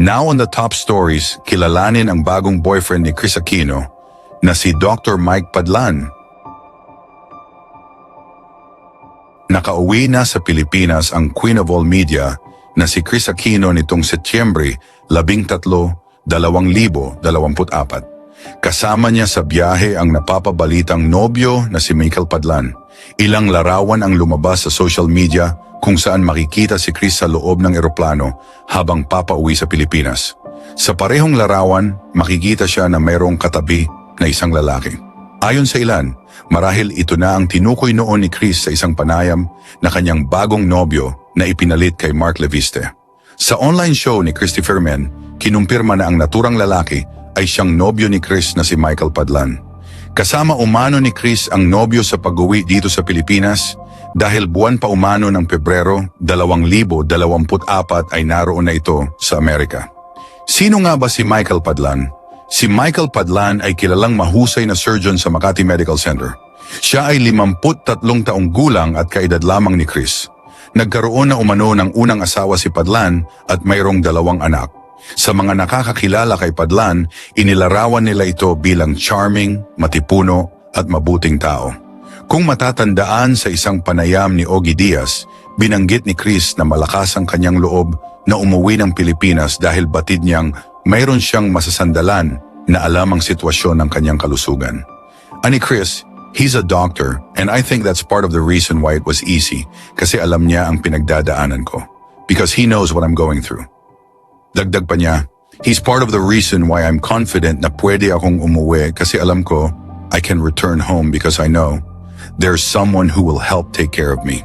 Now on the top stories, kilalanin ang bagong boyfriend ni Kris Aquino na si Dr. Mike Padlan. Nakauwi na sa Pilipinas ang Queen of All Media na si Kris Aquino nitong Setyembre 13, 2024. Kasama niya sa biyahe ang napapabalitang nobyo na si Michael Padlan. Ilang larawan ang lumabas sa social media kung saan makikita si Kris sa loob ng eroplano habang papauwi sa Pilipinas. Sa parehong larawan, makikita siya na mayroong katabi na isang lalaki. Ayon sa ilan, marahil ito na ang tinukoy noon ni Kris sa isang panayam na kanyang bagong nobyo na ipinalit kay Mark Leviste. Sa online show ni Christopher Men, kinumpirma na ang naturang lalaki ay siyang nobyo ni Kris na si Michael Padlan. Kasama umano ni Kris ang nobyo sa pag-uwi dito sa Pilipinas dahil buwan pa umano ng Pebrero 2024 ay naroon na ito sa Amerika. Sino nga ba si Michael Padlan? Si Michael Padlan ay kilalang mahusay na surgeon sa Makati Medical Center. Siya ay 53 taong gulang at kaedad lamang ni Kris. Nagkaroon na umano ng unang asawa si Padlan at mayroong 2 anak. Sa mga nakakakilala kay Padlan, inilarawan nila ito bilang charming, matipuno at mabuting tao. Kung matatandaan sa isang panayam ni Ogie Diaz, binanggit ni Kris na malakas ang kanyang loob na umuwi ng Pilipinas dahil batid niyang mayroon siyang masasandalan na alam ang sitwasyon ng kanyang kalusugan. Ani Kris, he's a doctor and I think that's part of the reason why it was easy kasi alam niya ang pinagdadaanan ko because he knows what I'm going through. Dagdag pa niya, he's part of the reason why I'm confident na pwede akong umuwi kasi alam ko I can return home because I know there's someone who will help take care of me.